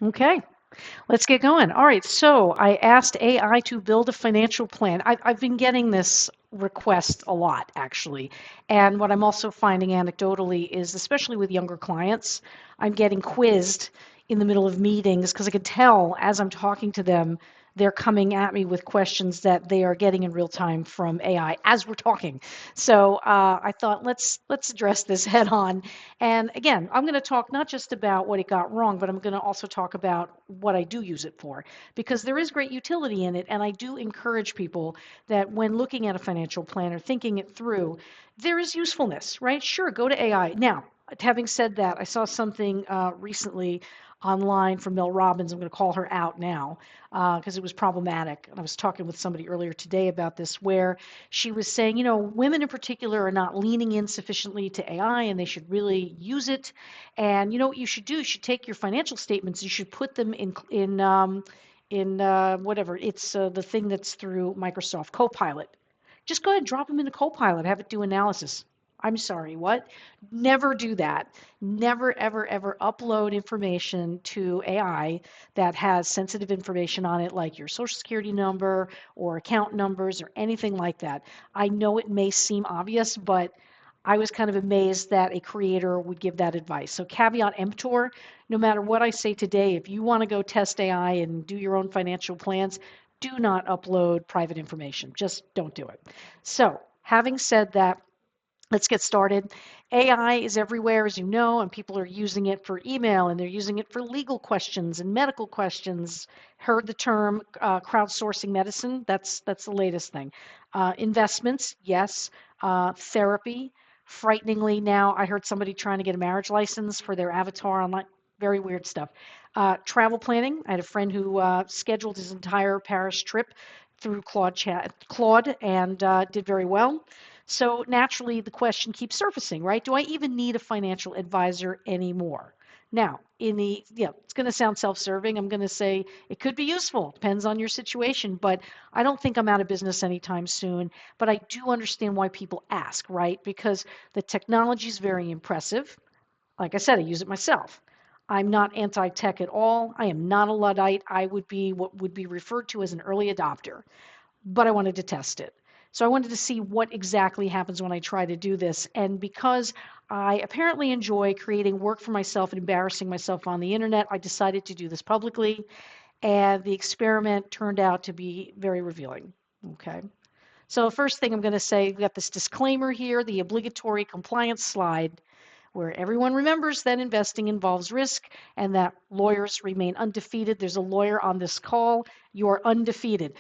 Okay, let's get going. All right, so I asked AI to build a financial plan. I've been getting this request a lot, actually. And what I'm also finding anecdotally is, especially with younger clients, I'm getting quizzed in the middle of meetings because I can tell as I'm talking to them, they're coming at me with questions that they are getting in real time from AI as we're talking. So I thought let's address this head on. And again, I'm going to talk not just about what it got wrong, but I'm going to also talk about what I do use it for, because there is great utility in it. And I do encourage people that when looking at a financial plan or thinking it through, there is usefulness, right? Sure, go to AI. Now, having said that, I saw something recently online from Mel Robbins. I'm going to call her out now because it was problematic. And I was talking with somebody earlier today about this, where she was saying, women in particular are not leaning in sufficiently to AI and they should really use it. And you know what you should do? You should take your financial statements, you should put them in whatever it's the thing that's through Microsoft Copilot. Just go ahead and drop them into Copilot, have it do analysis. I'm sorry, what? Never do that. Never, ever, ever upload information to AI that has sensitive information on it, like your social security number or account numbers or anything like that. I know it may seem obvious, but I was kind of amazed that a creator would give that advice. So, caveat emptor, no matter what I say today, if you want to go test AI and do your own financial plans, do not upload private information. Just don't do it. So, having said that, let's get started. AI is everywhere, as you know, and people are using it for email and they're using it for legal questions and medical questions. Heard the term crowdsourcing medicine? That's the latest thing. Investments, yes. Therapy. Frighteningly, now I heard somebody trying to get a marriage license for their avatar online. Very weird stuff. Travel planning. I had a friend who scheduled his entire Paris trip through Claude and did very well. So naturally, the question keeps surfacing, right? Do I even need a financial advisor anymore? Now, it's going to sound self-serving. I'm going to say it could be useful, depends on your situation, but I don't think I'm out of business anytime soon. But I do understand why people ask, right? Because the technology is very impressive. Like I said, I use it myself. I'm not anti-tech at all. I am not a Luddite. I would be what would be referred to as an early adopter, but I wanted to test it. So I wanted to see what exactly happens when I try to do this. And because I apparently enjoy creating work for myself and embarrassing myself on the internet, I decided to do this publicly. And the experiment turned out to be very revealing. Okay. So, first thing I'm going to say, we've got this disclaimer here, the obligatory compliance slide, where everyone remembers that investing involves risk and that lawyers remain undefeated. There's a lawyer on this call. You're undefeated.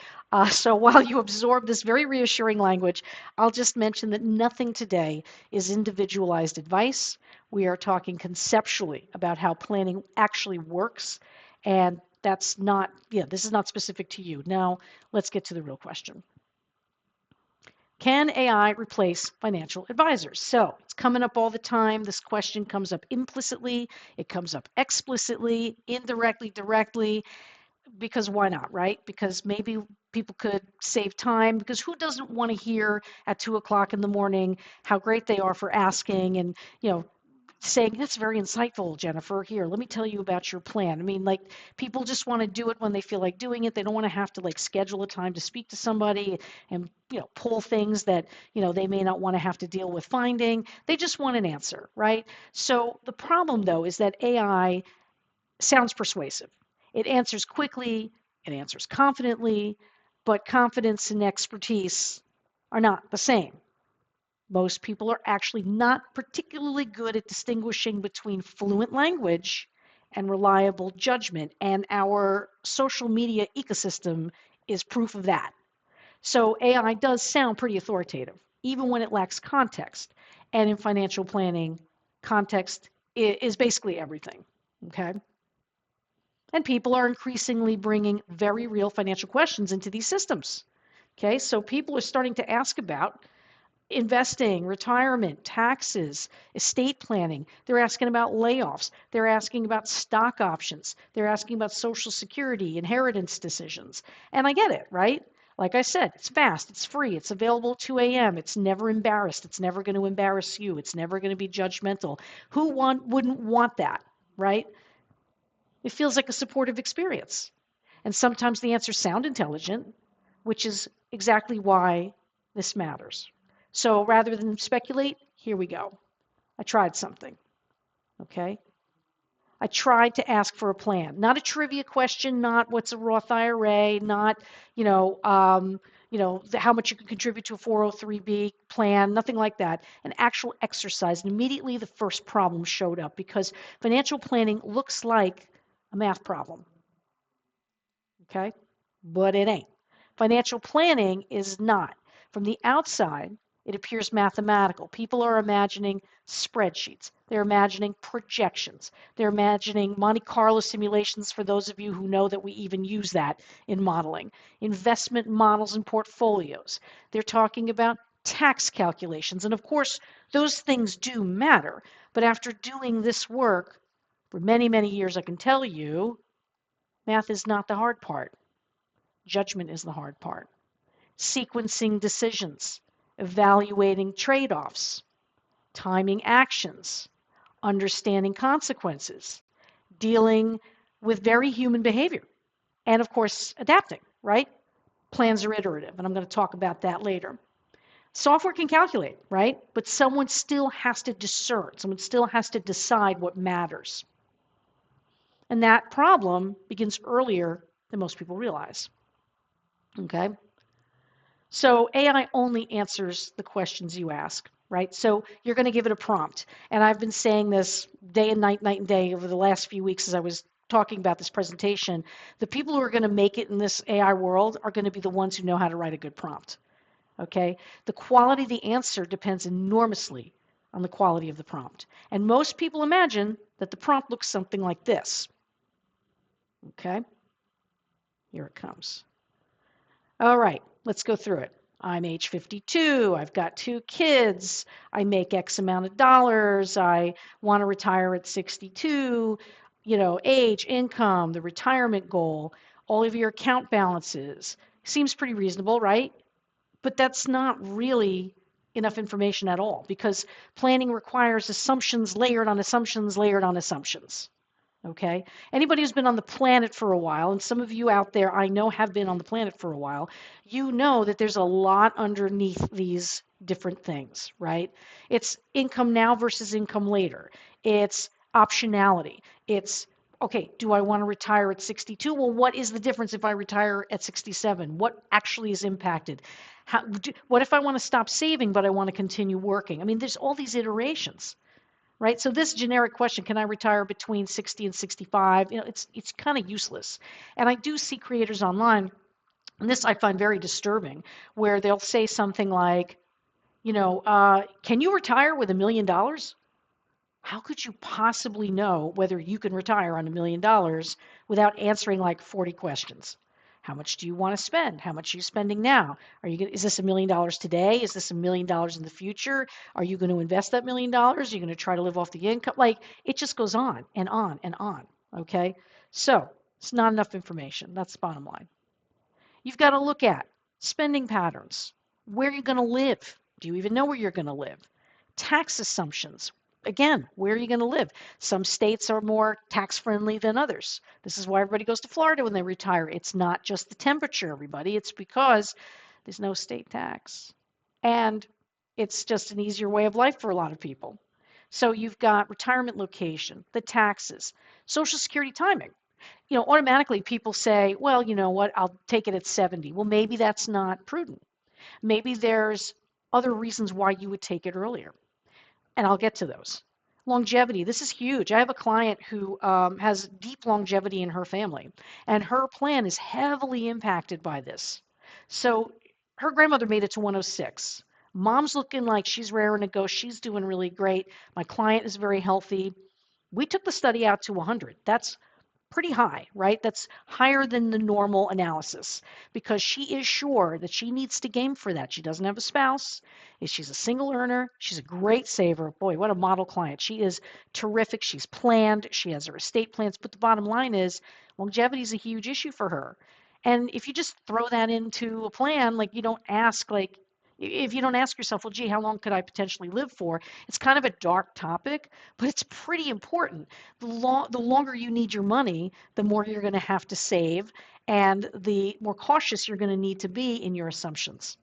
So while you absorb this very reassuring language, I'll just mention that nothing today is individualized advice. We are talking conceptually about how planning actually works. And this is not specific to you. Now, let's get to the real question. Can AI replace financial advisors? So it's coming up all the time. This question comes up implicitly, it comes up explicitly, indirectly, directly, because why not, right? Because maybe people could save time, because who doesn't want to hear at 2 o'clock in the morning how great they are for asking and, saying, that's very insightful, Jennifer. Here, let me tell you about your plan. I mean, like, people just want to do it when they feel like doing it. They don't want to have to like schedule a time to speak to somebody and, pull things that, they may not want to have to deal with finding. They just want an answer, right? So the problem, though, is that AI sounds persuasive. It answers quickly, it answers confidently, but confidence and expertise are not the same. Most people are actually not particularly good at distinguishing between fluent language and reliable judgment, and our social media ecosystem is proof of that. So AI does sound pretty authoritative, even when it lacks context. And in financial planning, context is basically everything. Okay. And people are increasingly bringing very real financial questions into these systems. Okay. So people are starting to ask about investing, retirement, taxes, estate planning. They're asking about layoffs. They're asking about stock options. They're asking about Social Security, inheritance decisions. And I get it, right? Like I said, it's fast, it's free, it's available at 2 a.m., it's never embarrassed, it's never going to embarrass you, it's never going to be judgmental. Wouldn't want that, right? It feels like a supportive experience. And sometimes the answers sound intelligent, which is exactly why this matters. So rather than speculate, here we go. I tried something, okay? I tried to ask for a plan, not a trivia question, not what's a Roth IRA, not, how much you can contribute to a 403b plan, nothing like that. An actual exercise. And immediately the first problem showed up because financial planning looks like a math problem, okay? But it ain't. Financial planning is not. From the outside, it appears mathematical. People are imagining spreadsheets. They're imagining projections. They're imagining Monte Carlo simulations for those of you who know that we even use that in modeling. Investment models and portfolios. They're talking about tax calculations. And of course, those things do matter. But after doing this work for many, many years, I can tell you, math is not the hard part. Judgment is the hard part. Sequencing decisions, evaluating trade-offs, timing actions, understanding consequences, dealing with very human behavior, and of course, adapting, right? Plans are iterative, and I'm going to talk about that later. Software can calculate, right? But someone still has to discern, someone still has to decide what matters. And that problem begins earlier than most people realize. Okay? So AI only answers the questions you ask, right? So you're going to give it a prompt. And I've been saying this day and night and day over the last few weeks as I was talking about this presentation. The people who are going to make it in this AI world are going to be the ones who know how to write a good prompt, okay? The quality of the answer depends enormously on the quality of the prompt. And most people imagine that the prompt looks something like this, okay? Here it comes. All right, let's go through it. I'm age 52. I've got 2 kids. I make X amount of dollars. I want to retire at 62. Age, income, the retirement goal, all of your account balances. Seems pretty reasonable, right? But that's not really enough information at all because planning requires assumptions layered on assumptions layered on assumptions. Okay. Anybody who's been on the planet for a while, and some of you out there I know have been on the planet for a while, you know that there's a lot underneath these different things, right? It's income now versus income later. It's optionality. It's, okay, do I want to retire at 62? Well, what is the difference if I retire at 67? What actually is impacted? What if I want to stop saving, but I want to continue working? I mean, there's all these iterations, right? So this generic question, can I retire between 60 and 65? It's kind of useless. And I do see creators online, and this I find very disturbing, where they'll say something like, can you retire with $1 million? How could you possibly know whether you can retire on $1 million without answering like 40 questions? How much do you want to spend? How much are you spending now? Is this $1 million today? Is this $1 million in the future? Are you going to invest that $1 million? Are you going to try to live off the income? Like, it just goes on and on and on. Okay. So it's not enough information. That's the bottom line. You've got to look at spending patterns. Where are you going to live? Do you even know where you're going to live? Tax assumptions. Again, where are you going to live? Some states are more tax friendly than others. This is why everybody goes to Florida when they retire. It's not just the temperature, everybody. It's because there's no state tax. And it's just an easier way of life for a lot of people. So you've got retirement location, the taxes, Social Security timing. Automatically people say, well, you know what, I'll take it at 70. Well, maybe that's not prudent. Maybe there's other reasons why you would take it earlier. And I'll get to those. Longevity, this is huge. I have a client who has deep longevity in her family, and her plan is heavily impacted by this. So her grandmother made it to 106. Mom's looking like she's raring to go. She's doing really great. My client is very healthy. We took the study out to 100. That's pretty high, right? That's higher than the normal analysis because she is sure that she needs to game for that. She doesn't have a spouse. She's a single earner. She's a great saver. Boy, what a model client. She is terrific. She's planned. She has her estate plans. But the bottom line is longevity is a huge issue for her. And if you just throw that into a plan, like you don't ask, like, If you don't ask yourself, well, gee, how long could I potentially live for? It's kind of a dark topic, but it's pretty important. The longer you need your money, the more you're going to have to save, and the more cautious you're going to need to be in your assumptions.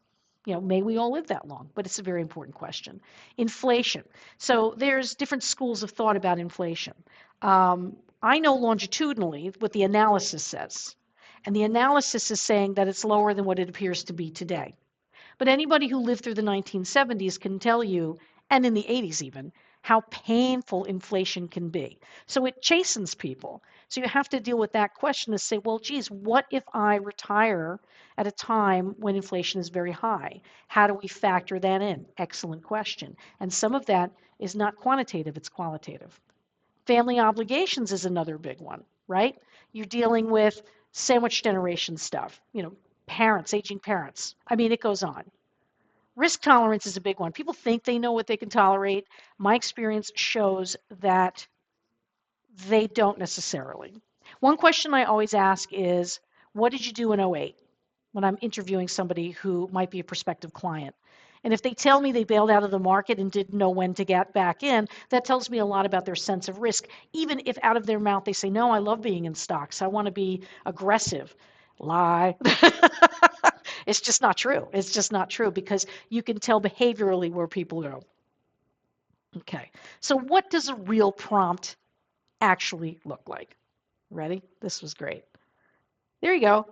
May we all live that long? But it's a very important question. Inflation. So there's different schools of thought about inflation. I know longitudinally what the analysis says. And the analysis is saying that it's lower than what it appears to be today. But anybody who lived through the 1970s can tell you, and in the 80s even, how painful inflation can be. So it chastens people. So you have to deal with that question to say, well, geez, what if I retire at a time when inflation is very high? How do we factor that in? Excellent question. And some of that is not quantitative, it's qualitative. Family obligations is another big one, right? You're dealing with sandwich generation stuff, parents, aging parents. I mean, it goes on. Risk tolerance is a big one. People think they know what they can tolerate. My experience shows that they don't necessarily. One question I always ask is, what did you do in '08 when I'm interviewing somebody who might be a prospective client? And if they tell me they bailed out of the market and didn't know when to get back in, that tells me a lot about their sense of risk. Even if out of their mouth they say, no, I love being in stocks, I want to be aggressive. Lie. It's just not true. It's just not true because you can tell behaviorally where people go. Okay. So what does a real prompt actually look like? Ready? This was great. There you go.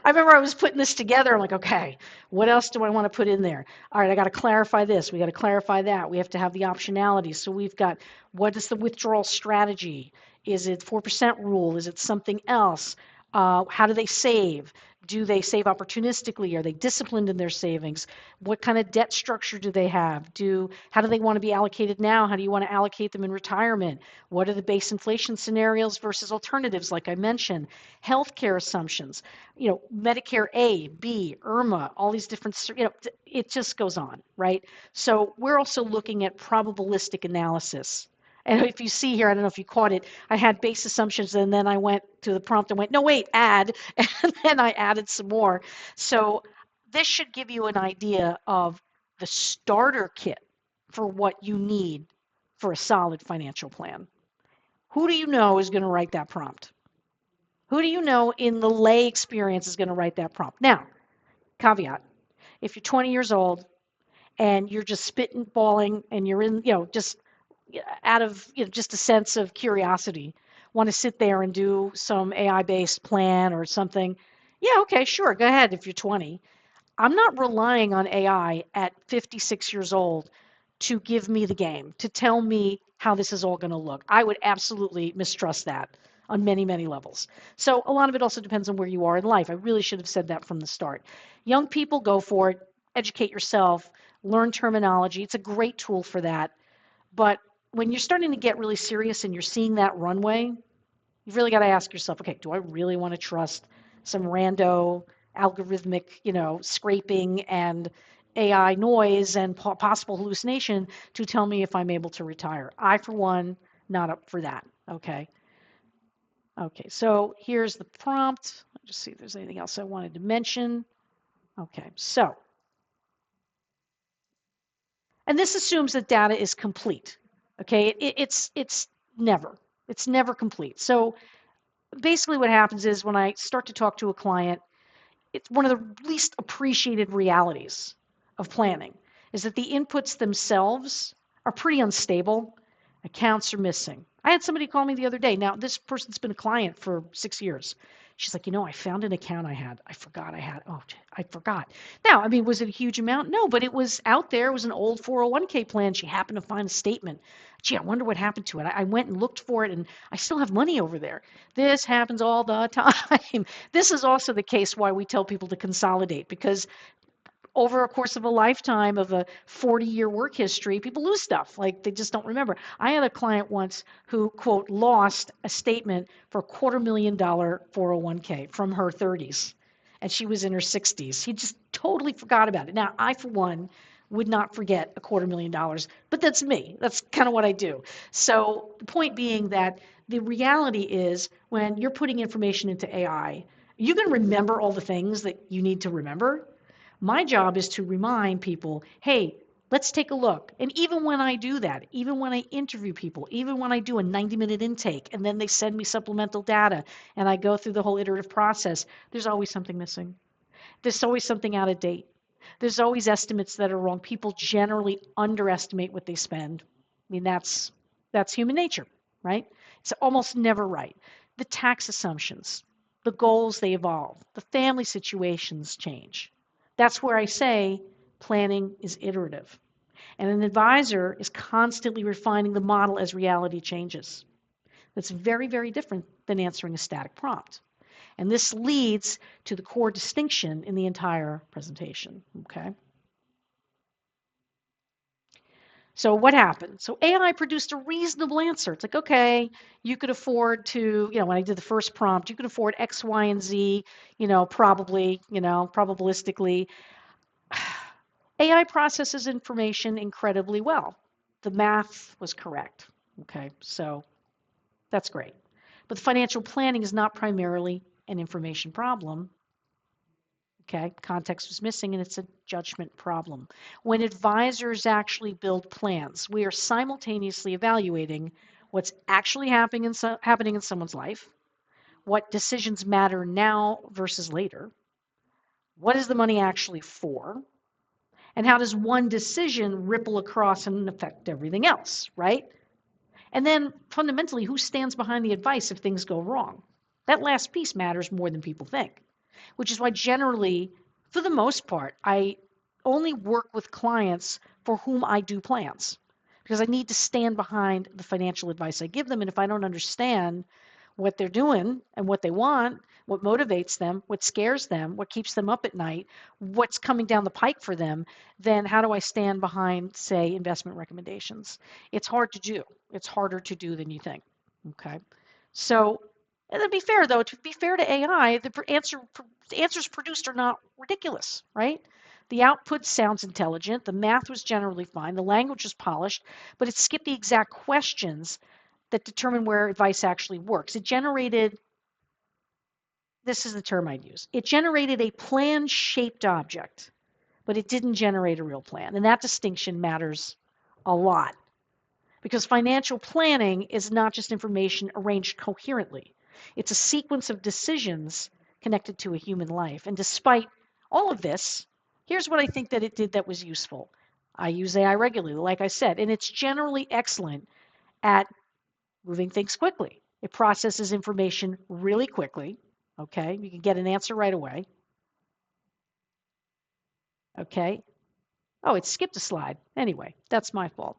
I remember I was putting this together. I'm like, okay, what else do I want to put in there? All right, I got to clarify this. We got to clarify that. We have to have the optionality. So we've got, what is the withdrawal strategy? Is it 4% rule? Is it something else? How do they save? Do they save opportunistically? Are they disciplined in their savings? What kind of debt structure do they have? How do they want to be allocated now? How do you want to allocate them in retirement? What are the base inflation scenarios versus alternatives, like I mentioned? Healthcare assumptions, Medicare A, B, IRMA, all these different, it just goes on, right? So we're also looking at probabilistic analysis. And if you see here, I don't know if you caught it, I had base assumptions and then I went to the prompt and went, no, wait, add, and then I added some more. So this should give you an idea of the starter kit for what you need for a solid financial plan. Who do you know is going to write that prompt? Who do you know in the lay experience is going to write that prompt? Now, caveat, if you're 20 years old and you're just spitting, balling, and you're in, just out of just a sense of curiosity, want to sit there and do some AI-based plan or something, yeah, okay, sure, go ahead if you're 20. I'm not relying on AI at 56 years old to give me the game, to tell me how this is all going to look. I would absolutely mistrust that on many, many levels. So a lot of it also depends on where you are in life. I really should have said that from the start. Young people, go for it. Educate yourself. Learn terminology. It's a great tool for that. But when you're starting to get really serious and you're seeing that runway, you've really got to ask yourself, okay, do I really want to trust some rando algorithmic, scraping and AI noise and possible hallucination to tell me if I'm able to retire? I, for one, not up for that. Okay. Okay, so here's the prompt. Let's just see if there's anything else I wanted to mention. Okay, so, and this assumes that data is complete. Okay, it's never complete. So basically what happens is when I start to talk to a client, it's one of the least appreciated realities of planning is that the inputs themselves are pretty unstable. Accounts are missing. I had somebody call me the other day. Now, this person's been a client for 6 years. She's like, I found an account I had. I forgot I had. Oh, I forgot. Now, I mean, was it a huge amount? No, but it was out there. It was an old 401k plan. She happened to find a statement. Gee, I wonder what happened to it. I went and looked for it, and I still have money over there. This happens all the time. This is also the case why we tell people to consolidate, because over a course of a lifetime of a 40-year work history, people lose stuff. Like, they just don't remember. I had a client once who, quote, lost a statement for a $250,000 401k from her 30s, and she was in her 60s. He just totally forgot about it. Now, I, for one, would not forget a $250,000, but that's me. That's kind of what I do. So the point being that the reality is when you're putting information into AI, you can remember all the things that you need to remember, My job is to remind people, hey, let's take a look. And even when I do that, even when I interview people, even when I do a 90-minute intake and then they send me supplemental data and I go through the whole iterative process, there's always something missing. There's always something out of date. There's always estimates that are wrong. People generally underestimate what they spend. I mean, that's human nature, right? It's almost never right. The tax assumptions, the goals, they evolve. The family situations change. That's where I say planning is iterative. And an advisor is constantly refining the model as reality changes. That's very, very different than answering a static prompt. And this leads to the core distinction in the entire presentation, okay? So what happened? So AI produced a reasonable answer. It's like, okay, you could afford to, when I did the first prompt, you could afford X, Y, and Z, probably, probabilistically. AI processes information incredibly well. The math was correct, okay? So that's great. But financial planning is not primarily an information problem. Okay, context was missing and it's a judgment problem. When advisors actually build plans, we are simultaneously evaluating what's actually happening in someone's life, what decisions matter now versus later, what is the money actually for, and how does one decision ripple across and affect everything else, right? And then fundamentally, who stands behind the advice if things go wrong? That last piece matters more than people think, which is why generally, for the most part, I only work with clients for whom I do plans because I need to stand behind the financial advice I give them. And if I don't understand what they're doing and what they want, what motivates them, what scares them, what keeps them up at night, what's coming down the pike for them, then how do I stand behind, say, investment recommendations? It's hard to do. It's harder to do than you think. Okay. So, and to be fair, though, to be fair to AI, the answers produced are not ridiculous, right? The output sounds intelligent. The math was generally fine. The language was polished, but it skipped the exact questions that determine where advice actually works. It generated, this is the term I'd use, it generated a plan-shaped object, but it didn't generate a real plan. And that distinction matters a lot because financial planning is not just information arranged coherently. It's a sequence of decisions connected to a human life. And despite all of this, here's what I think that it did that was useful. I use AI regularly, like I said, and it's generally excellent at moving things quickly. It processes information really quickly. Okay, you can get an answer right away. Okay. Oh, it skipped a slide. Anyway, that's my fault.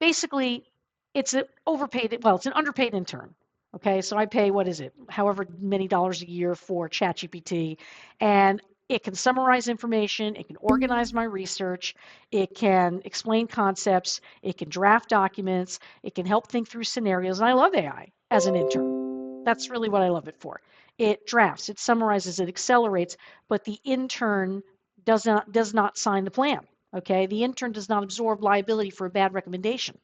Basically, it's an it's an underpaid intern. Okay, so I pay, what is it, however many dollars a year for ChatGPT, and it can summarize information, it can organize my research, it can explain concepts, it can draft documents, it can help think through scenarios, and I love AI as an intern. That's really what I love it for. It drafts, it summarizes, it accelerates, but the intern does not sign the plan. Okay, the intern does not absorb liability for a bad recommendation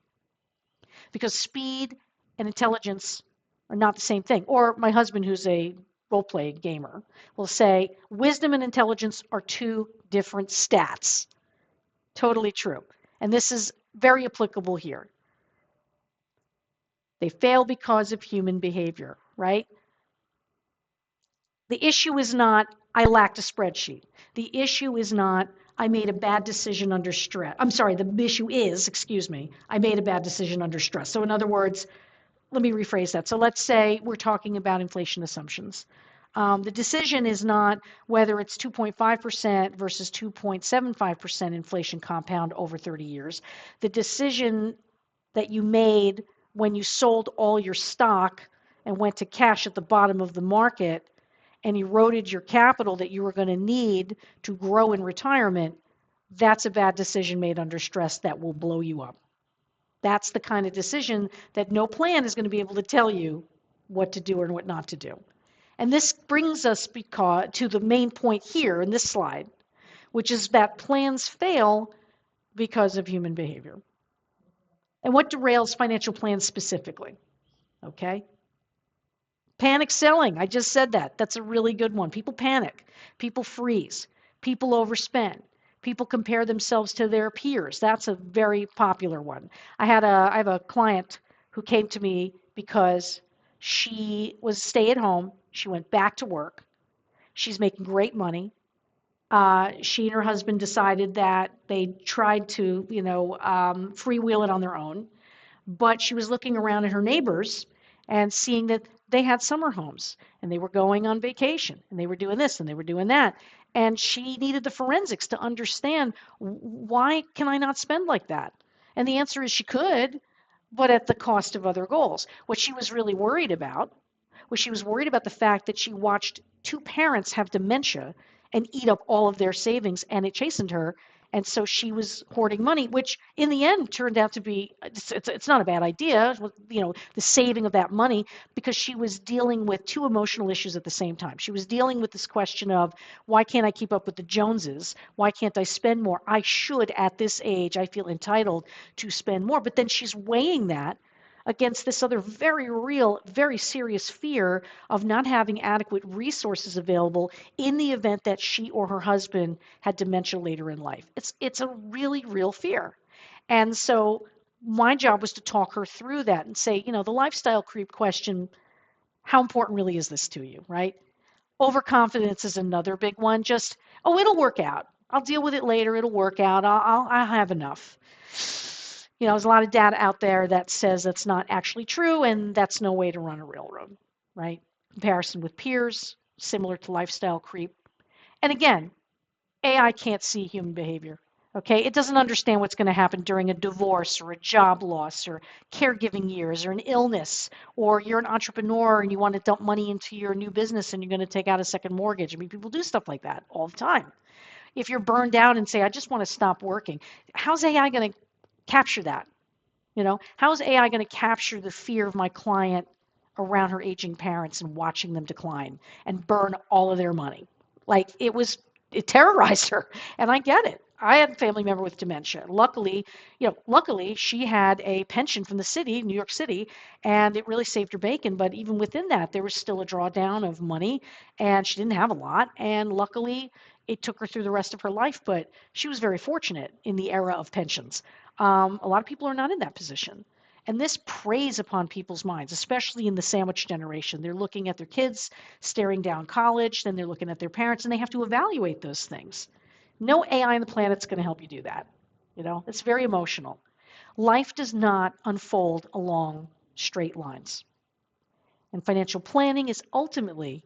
because speed and intelligence are not the same thing. Or my husband, who's a role play gamer, will say wisdom and intelligence are two different stats. Totally true. And this is very applicable here. They fail because of human behavior, right? The issue is not, I lacked a spreadsheet. The issue is not, I made a bad decision under stress. I'm sorry, the issue is, excuse me, I made a bad decision under stress. So in other words, let me rephrase that. So let's say we're talking about inflation assumptions. The decision is not whether it's 2.5% versus 2.75% inflation compound over 30 years. The decision that you made when you sold all your stock and went to cash at the bottom of the market and eroded your capital that you were going to need to grow in retirement, that's a bad decision made under stress that will blow you up. That's the kind of decision that no plan is going to be able to tell you what to do and what not to do. And this brings us to the main point here in this slide, which is that plans fail because of human behavior. And what derails financial plans specifically? Okay? Panic selling. I just said that. That's a really good one. People panic. People freeze. People overspend. People compare themselves to their peers. That's a very popular one. I have a client who came to me because she was stay at home. She went back to work. She's making great money. She and her husband decided that they tried to, freewheel it on their own. But she was looking around at her neighbors and seeing that they had summer homes and they were going on vacation and they were doing this and they were doing that. And she needed the forensics to understand, why can I not spend like that? And the answer is she could, but at the cost of other goals. What she was really worried about was she was worried about the fact that she watched two parents have dementia and eat up all of their savings, and it chastened her. And so she was hoarding money, which in the end turned out to be, it's not a bad idea, the saving of that money, because she was dealing with two emotional issues at the same time. She was dealing with this question of, why can't I keep up with the Joneses? Why can't I spend more? I should, at this age, I feel entitled to spend more. But then she's weighing that against this other very real, very serious fear of not having adequate resources available in the event that she or her husband had dementia later in life. It's a really real fear. And so my job was to talk her through that and say, the lifestyle creep question, how important really is this to you, right? Overconfidence is another big one. Just, oh, it'll work out. I'll deal with it later. It'll work out. I'll have enough. There's a lot of data out there that says that's not actually true, and that's no way to run a railroad, right? Comparison with peers, similar to lifestyle creep. And again, AI can't see human behavior. Okay, it doesn't understand what's going to happen during a divorce or a job loss or caregiving years or an illness, or you're an entrepreneur and you want to dump money into your new business and you're going to take out a second mortgage. I mean, people do stuff like that all the time. If you're burned out and say, I just want to stop working, how's AI going to capture that? How's AI going to capture the fear of my client around her aging parents and watching them decline and burn all of their money? Like it terrorized her. And I get it. I had a family member with dementia. Luckily she had a pension from the city, New York City, and it really saved her bacon. But even within that, there was still a drawdown of money and she didn't have a lot. And luckily it took her through the rest of her life, but she was very fortunate in the era of pensions. A lot of people are not in that position. And this preys upon people's minds, especially in the sandwich generation. They're looking at their kids, staring down college, then they're looking at their parents, and they have to evaluate those things. No AI on the planet's going to help you do that. It's very emotional. Life does not unfold along straight lines. And financial planning is ultimately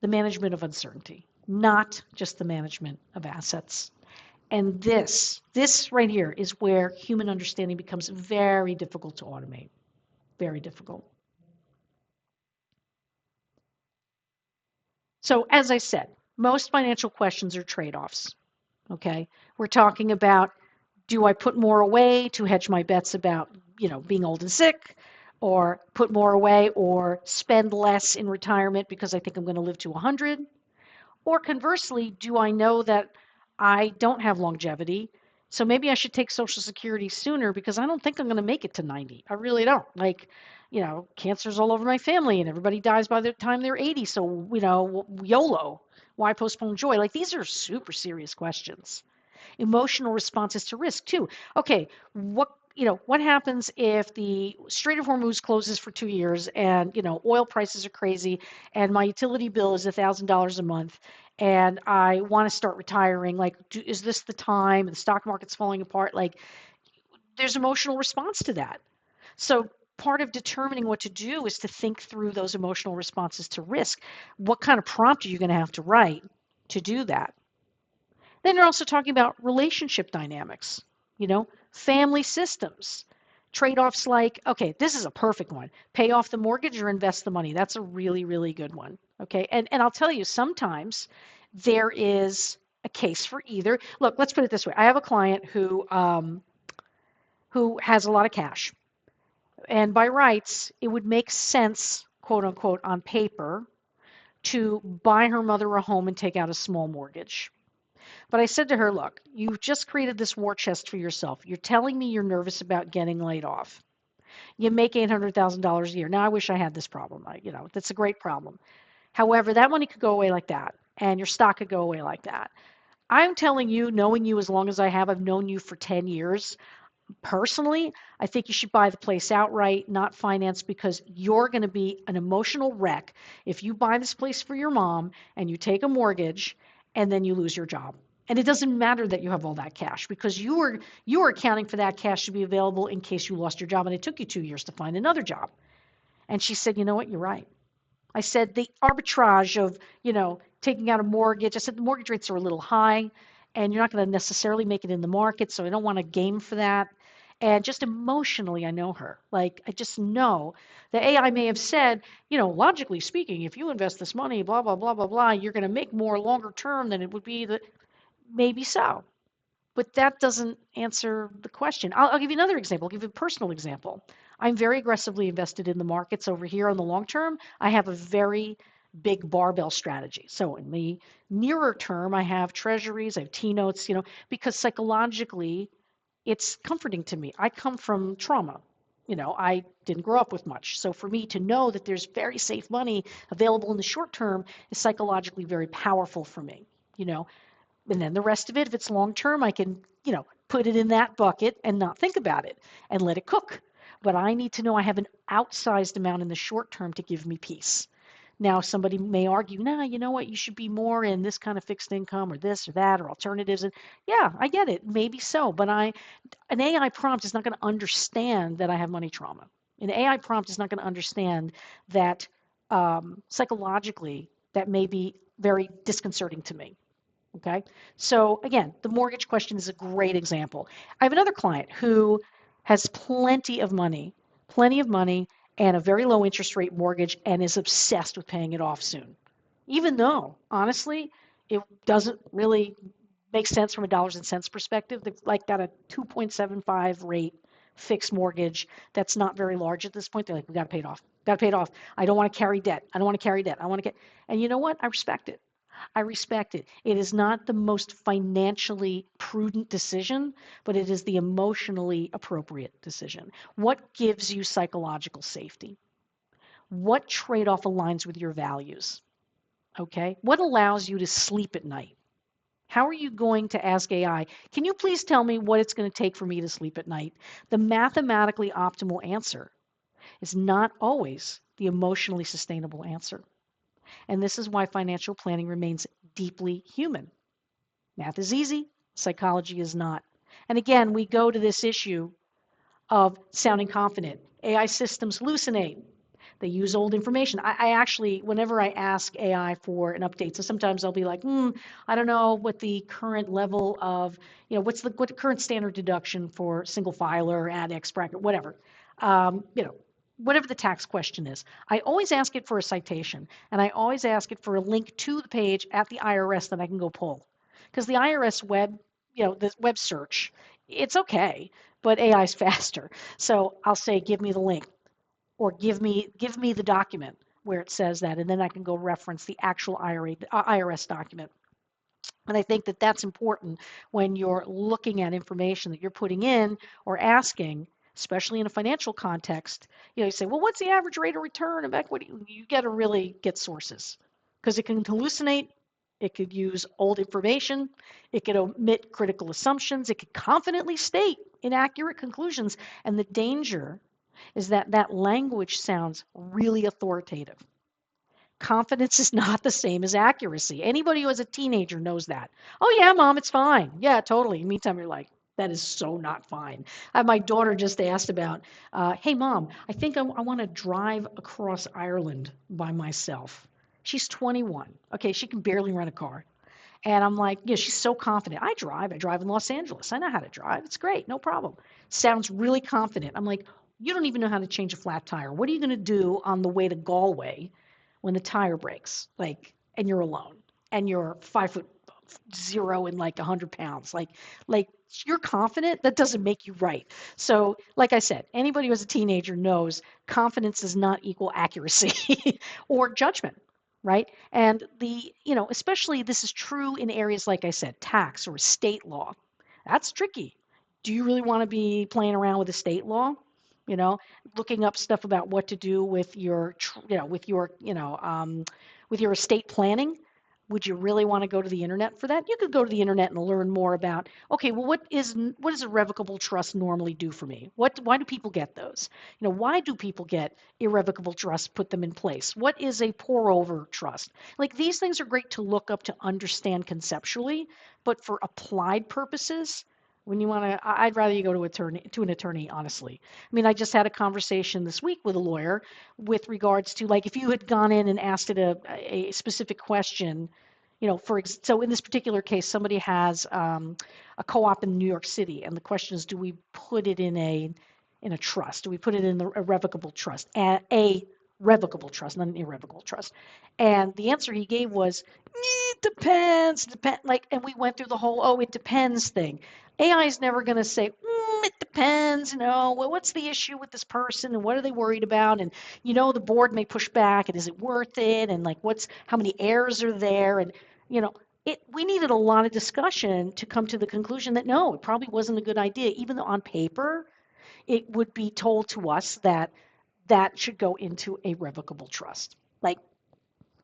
the management of uncertainty, not just the management of assets. And this right here is where human understanding becomes very difficult to automate. Very difficult. So as I said, most financial questions are trade-offs. Okay. We're talking about, do I put more away to hedge my bets about, being old and sick, or put more away or spend less in retirement because I think I'm going to live to 100? Or conversely, do I know that I don't have longevity? So maybe I should take Social Security sooner because I don't think I'm going to make it to 90. I really don't. Like, cancer's all over my family and everybody dies by the time they're 80. So, YOLO. Why postpone joy? Like, these are super serious questions. Emotional responses to risk, too. Okay, what happens if the Strait of Hormuz closes for 2 years and, oil prices are crazy and my utility bill is $1,000 a month and I want to start retiring? Like, is this the time? The stock market's falling apart. Like, there's emotional response to that. So part of determining what to do is to think through those emotional responses to risk. What kind of prompt are you going to have to write to do that? Then you're also talking about relationship dynamics, family systems, trade-offs like, okay, this is a perfect one. Pay off the mortgage or invest the money. That's a really, really good one. Okay. And I'll tell you, sometimes there is a case for either. Look, let's put it this way. I have a client who has a lot of cash. And by rights, it would make sense, quote unquote, on paper, to buy her mother a home and take out a small mortgage. But I said to her, look, you've just created this war chest for yourself. You're telling me you're nervous about getting laid off. You make $800,000 a year. Now, I wish I had this problem. That's a great problem. However, that money could go away like that, and your stock could go away like that. I'm telling you, knowing you as long as I have, I've known you for 10 years. Personally, I think you should buy the place outright, not finance, because you're going to be an emotional wreck if you buy this place for your mom and you take a mortgage and then you lose your job. And it doesn't matter that you have all that cash because you are accounting for that cash to be available in case you lost your job and it took you 2 years to find another job. And she said, you know what, you're right. I said the arbitrage of, taking out a mortgage. I said the mortgage rates are a little high and you're not going to necessarily make it in the market. So I don't want to game for that. And just emotionally, I know her. Like, I just know the AI may have said, logically speaking, if you invest this money, blah, blah, blah, blah, blah, you're going to make more longer term than it would be the, maybe so. But that doesn't answer the question. I'll give you another example. I'll give you a personal example. I'm very aggressively invested in the markets over here on the long term. I have a very big barbell strategy. So in the nearer term, I have treasuries, I have T notes, because psychologically, it's comforting to me. I come from trauma. I didn't grow up with much. So for me to know that there's very safe money available in the short term is psychologically very powerful for me. You know, and then the rest of it, if it's long term, I can, put it in that bucket and not think about it and let it cook. But I need to know I have an outsized amount in the short term to give me peace. Now, somebody may argue, nah, you know what, you should be more in this kind of fixed income or this or that or alternatives. And yeah, I get it. Maybe so. But an AI prompt is not going to understand that I have money trauma. An AI prompt is not going to understand that psychologically that may be very disconcerting to me. Okay. So again, the mortgage question is a great example. I have another client who has plenty of money and a very low interest rate mortgage and is obsessed with paying it off soon. Even though, honestly, it doesn't really make sense from a dollars and cents perspective. They've like got a 2.75 rate fixed mortgage that's not very large at this point. They're like, we got to pay it off. Got to pay it off. I don't want to carry debt. I don't want to carry debt. I want to get, and you know what? I respect it. I respect it. It is not the most financially prudent decision, but it is the emotionally appropriate decision. What gives you psychological safety? What trade off aligns with your values? Okay. What allows you to sleep at night? How are you going to ask AI, can you please tell me what it's going to take for me to sleep at night? The mathematically optimal answer is not always the emotionally sustainable answer. And this is why financial planning remains deeply human. Math is easy, psychology is not. And again, we go to this issue of sounding confident. AI systems hallucinate. They use old information. I actually, whenever I ask AI for an update, so sometimes I'll be like, I don't know what the current level of, what the current standard deduction for single filer, add X bracket, whatever. Um, you know, Whatever the tax question is. I always ask it for a citation, and I always ask it for a link to the page at the IRS that I can go pull. Because the IRS web, the web search, it's okay, but AI is faster. So I'll say, give me the link or give me the document where it says that, and then I can go reference the actual IRS document. And I think that that's important when you're looking at information that you're putting in or asking, especially in a financial context. You say, well, what's the average rate of return of equity? You got to really get sources because it can hallucinate. It could use old information. It could omit critical assumptions. It could confidently state inaccurate conclusions. And the danger is that that language sounds really authoritative. Confidence is not the same as accuracy. Anybody who has a teenager knows that. Oh, yeah, mom, it's fine. Yeah, totally. Meantime, you're like, that is so not fine. My daughter just asked about, hey, mom, I think I want to drive across Ireland by myself. She's 21. Okay, she can barely rent a car. And I'm like, she's so confident. I drive. I drive in Los Angeles. I know how to drive. It's great. No problem. Sounds really confident. I'm like, you don't even know how to change a flat tire. What are you going to do on the way to Galway when the tire breaks? Like, and you're alone and you're 5'0" and like 100 pounds. Like you're confident. That doesn't make you right. So, like I said, anybody who is a teenager knows confidence does not equal accuracy or judgment, right? And especially this is true in areas like I said, tax or state law. That's tricky. Do you really want to be playing around with the state law? You know, Looking up stuff about what to do with your, with your estate planning. Would you really want to go to the internet for that? You could go to the internet and learn more about, okay, well, what does irrevocable trust normally do for me? Why do people get those? Why do people get irrevocable trust, put them in place? What is a pour over trust? Like these things are great to look up to understand conceptually, but for applied purposes, when you want to, I'd rather you go to an attorney, honestly. I mean, I just had a conversation this week with a lawyer with regards to, like, if you had gone in and asked it a specific question, so in this particular case, somebody has a co-op in New York City, and the question is, do we put it in a trust? Do we put it in a revocable trust? A revocable trust, not an irrevocable trust. And the answer he gave was, it depends, like, and we went through the whole, oh, it depends thing. AI is never going to say, it depends, well, what's the issue with this person and what are they worried about? And, the board may push back and is it worth it? And like, how many errors are there? And, we needed a lot of discussion to come to the conclusion that no, it probably wasn't a good idea, even though on paper, it would be told to us that that should go into a revocable trust. Like,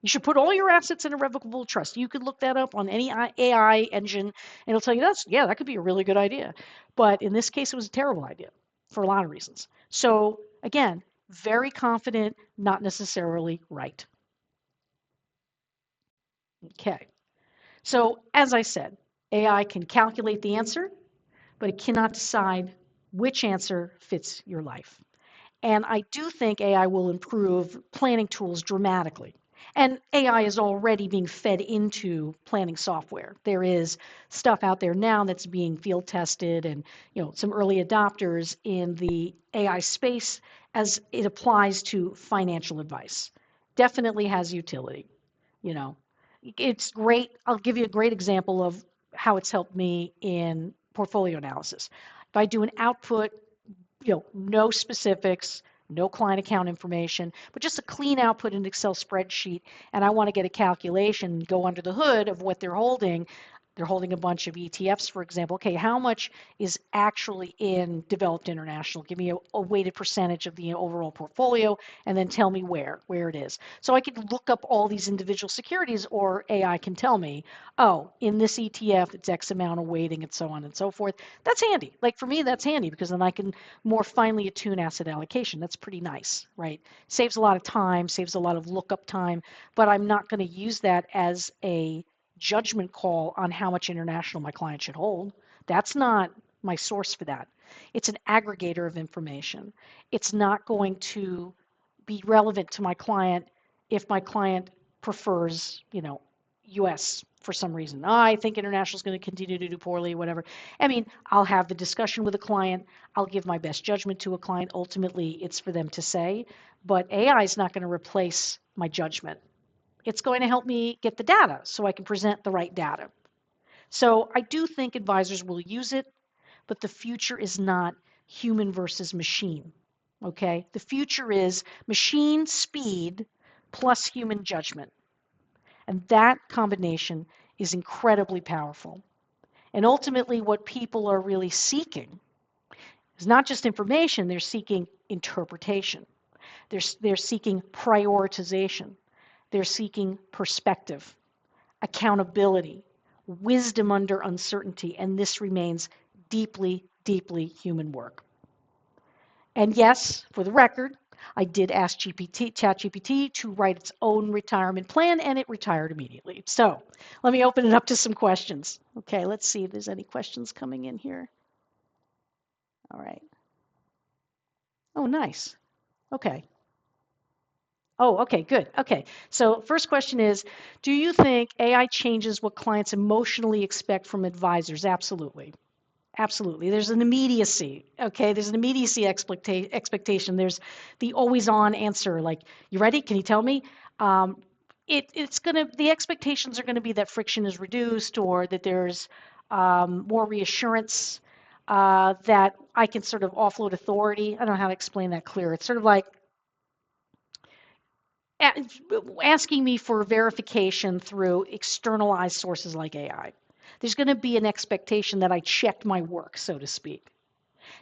you should put all your assets in a revocable trust. You could look that up on any AI engine, and it'll tell you that could be a really good idea. But in this case, it was a terrible idea for a lot of reasons. So again, very confident, not necessarily right. Okay. So as I said, AI can calculate the answer, but it cannot decide which answer fits your life. And I do think AI will improve planning tools dramatically. And AI is already being fed into planning software. There is stuff out there now that's being field tested and some early adopters in the AI space as it applies to financial advice. Definitely has utility. You know, it's great. I'll give you a great example of how it's helped me in portfolio analysis. If I do an output, no specifics, no client account information, but just a clean output in an Excel spreadsheet, and I want to get a calculation, go under the hood of what they're holding a bunch of ETFs, for example. Okay, how much is actually in developed international? Give me a weighted percentage of the overall portfolio, and then tell me where it is. So I could look up all these individual securities, or AI can tell me, oh, in this ETF, it's X amount of weighting, and so on and so forth. That's handy. Like for me, that's handy because then I can more finely attune asset allocation. That's pretty nice, right? Saves a lot of time, saves a lot of lookup time, but I'm not going to use that as a judgment call on how much international my client should hold. That's not my source for that. It's an aggregator of information. It's not going to be relevant to my client if my client prefers, US for some reason. Oh, I think international is going to continue to do poorly, whatever. I mean, I'll have the discussion with a client. I'll give my best judgment to a client. Ultimately, it's for them to say, but AI is not going to replace my judgment. It's going to help me get the data so I can present the right data. So I do think advisors will use it, but the future is not human versus machine. Okay? The future is machine speed plus human judgment. And that combination is incredibly powerful. And ultimately, what people are really seeking is not just information, they're seeking interpretation. They're seeking prioritization. They're seeking perspective, accountability, wisdom under uncertainty, and this remains deeply, deeply human work. And yes, for the record, I did ask ChatGPT to write its own retirement plan, and it retired immediately. So let me open it up to some questions. Okay, let's see if there's any questions coming in here. All right. Oh, nice. Okay. Oh, okay, good. Okay. So first question is, do you think AI changes what clients emotionally expect from advisors? Absolutely. Absolutely. There's an immediacy. Okay. There's an immediacy expectation. There's the always on answer. Like, you ready? Can you tell me? The expectations are going to be that friction is reduced or that there's more reassurance, that I can sort of offload authority. I don't know how to explain that clear. It's sort of like, asking me for verification through externalized sources like AI. There's going to be an expectation that I checked my work, so to speak,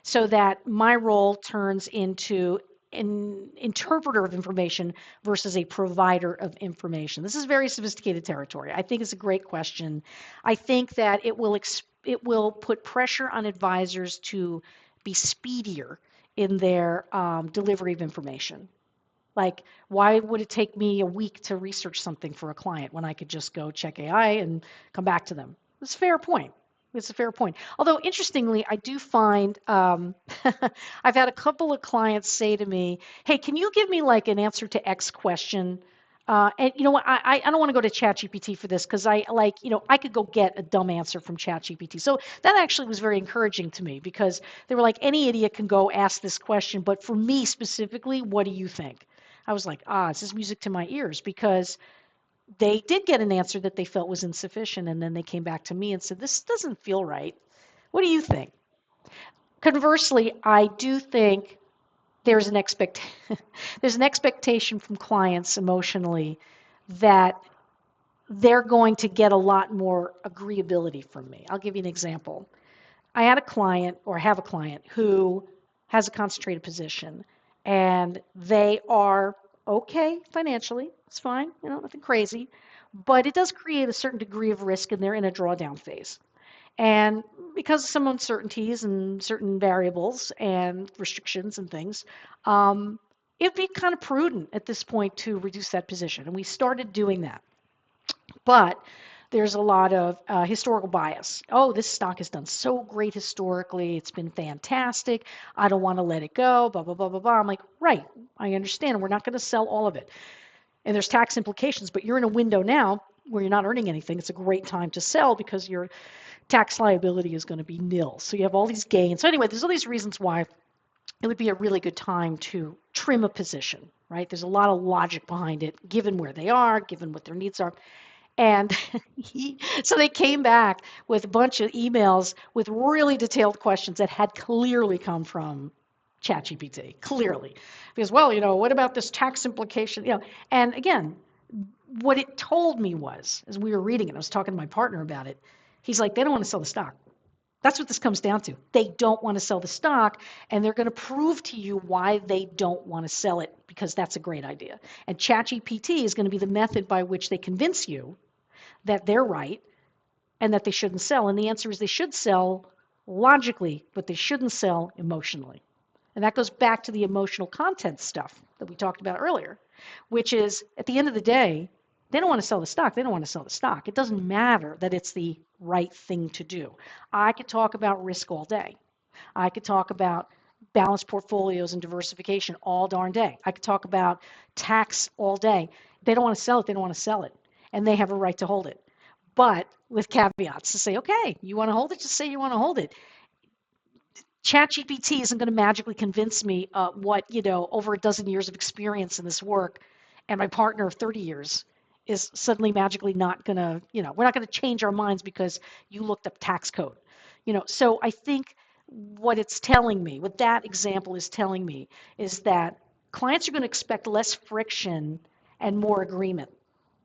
so that my role turns into an interpreter of information versus a provider of information? This is very sophisticated territory. I think it's a great question. I think that it will put pressure on advisors to be speedier in their delivery of information. Like, why would it take me a week to research something for a client when I could just go check AI and come back to them? It's a fair point. It's a fair point. Although, interestingly, I do find I've had a couple of clients say to me, "Hey, can you give me like an answer to X question?" And you know what? I don't want to go to ChatGPT for this because I like, I could go get a dumb answer from ChatGPT. So that actually was very encouraging to me because they were like, any idiot can go ask this question, but for me specifically, what do you think? I was like, this is music to my ears because they did get an answer that they felt was insufficient. And then they came back to me and said, this doesn't feel right. What do you think? Conversely, I do think there's an there's an expectation from clients emotionally that they're going to get a lot more agreeability from me. I'll give you an example. I had a client or have a client who has a concentrated position and they are okay financially. It's fine, nothing crazy, but it does create a certain degree of risk and they're in a drawdown phase. And because of some uncertainties and certain variables and restrictions and things, it'd be kind of prudent at this point to reduce that position. And we started doing that. But there's a lot of historical bias. Oh, this stock has done so great historically. It's been fantastic. I don't want to let it go, blah, blah, blah, blah, blah. I'm like, right, I understand. We're not going to sell all of it. And there's tax implications, but you're in a window now where you're not earning anything. It's a great time to sell because your tax liability is going to be nil. So you have all these gains. So anyway, there's all these reasons why it would be a really good time to trim a position, right? There's a lot of logic behind it, given where they are, given what their needs are. And so they came back with a bunch of emails with really detailed questions that had clearly come from ChatGPT, clearly. Because, well, what about this tax implication? And again, what it told me was, as we were reading it, I was talking to my partner about it, he's like, they don't want to sell the stock. That's what this comes down to. They don't want to sell the stock, and they're going to prove to you why they don't want to sell it because that's a great idea. And ChatGPT is going to be the method by which they convince you that they're right and that they shouldn't sell. And the answer is they should sell logically, but they shouldn't sell emotionally. And that goes back to the emotional content stuff that we talked about earlier, which is at the end of the day, they don't want to sell the stock. They don't want to sell the stock. It doesn't matter that it's the right thing to do. I could talk about risk all day. I could talk about balanced portfolios and diversification all darn day. I could talk about tax all day. They don't want to sell it. They don't want to sell it. And they have a right to hold it. But with caveats to say, okay, you want to hold it? Just say you want to hold it. ChatGPT isn't going to magically convince me what, over a dozen years of experience in this work and my partner of 30 years is suddenly magically not going to, we're not going to change our minds because you looked up tax code. So I think what it's telling me, what that example is telling me, is that clients are going to expect less friction and more agreement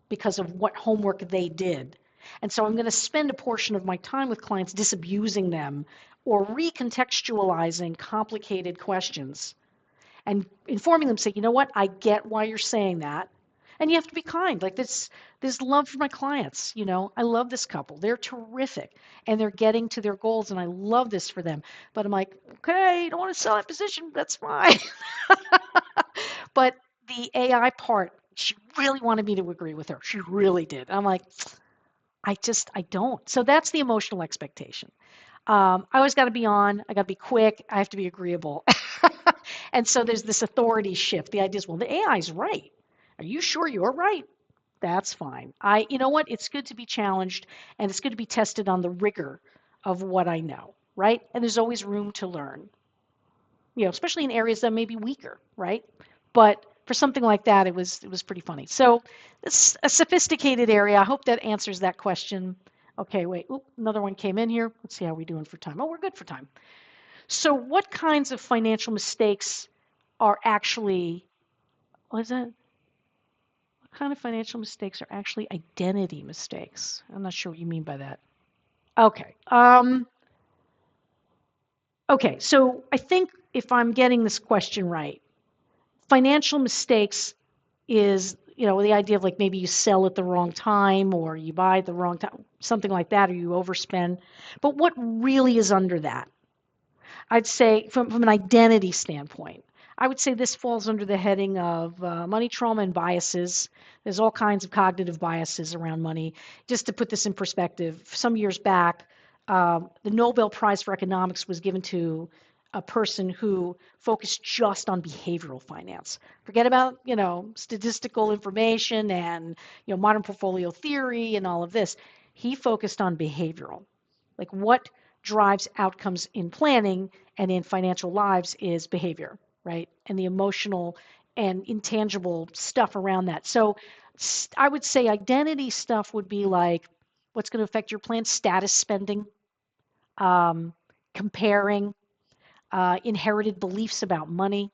because of what homework they did. And so I'm going to spend a portion of my time with clients disabusing them or recontextualizing complicated questions and informing them, say, you know what, I get why you're saying that. And you have to be kind. Like this love for my clients. I love this couple. They're terrific and they're getting to their goals and I love this for them. But I'm like, okay, you don't want to sell that position. That's fine. But the AI part, she really wanted me to agree with her. She really did. I'm like, I don't. So that's the emotional expectation. I always got to be on. I got to be quick. I have to be agreeable. And so there's this authority shift. The idea is, well, the AI is right. Are you sure you're right? That's fine. You know what? It's good to be challenged and it's good to be tested on the rigor of what I know, right? And there's always room to learn, especially in areas that may be weaker, right? But for something like that, it was pretty funny. So it's a sophisticated area. I hope that answers that question. Okay, wait. Oop, another one came in here. Let's see how we're doing for time. Oh, we're good for time. So what kinds of financial mistakes are actually, what is that? What kind of financial mistakes are actually identity mistakes? I'm not sure what you mean by that. Okay. Okay, so I think if I'm getting this question right, Financial mistakes is, the idea of like maybe you sell at the wrong time or you buy at the wrong time, something like that, or you overspend. But what really is under that? I'd say from an identity standpoint, I would say this falls under the heading of money trauma and biases. There's all kinds of cognitive biases around money. Just to put this in perspective, some years back, the Nobel Prize for Economics was given to a person who focused just on behavioral finance. Forget about, statistical information and, modern portfolio theory and all of this. He focused on behavioral. Like what drives outcomes in planning and in financial lives is behavior, right? And the emotional and intangible stuff around that. So I would say identity stuff would be like what's going to affect your plan, status spending, um, comparing, inherited beliefs about money.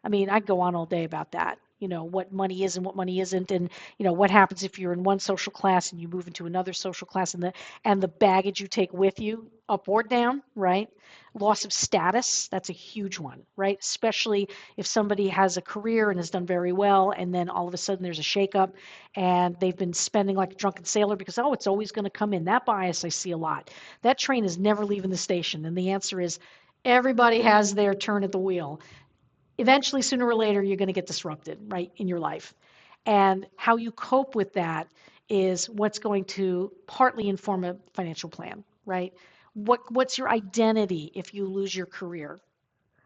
I mean, I'd go on all day about that. What money is and what money isn't, and what happens if you're in one social class and you move into another social class, and the baggage you take with you, up or down, right? Loss of status, that's a huge one, right? Especially if somebody has a career and has done very well, and then all of a sudden there's a shakeup, and they've been spending like a drunken sailor because it's always going to come in. That bias I see a lot. That train is never leaving the station, and the answer is everybody has their turn at the wheel. Eventually, sooner or later, you're going to get disrupted, right, in your life. And how you cope with that is what's going to partly inform a financial plan, right? What's your identity if you lose your career?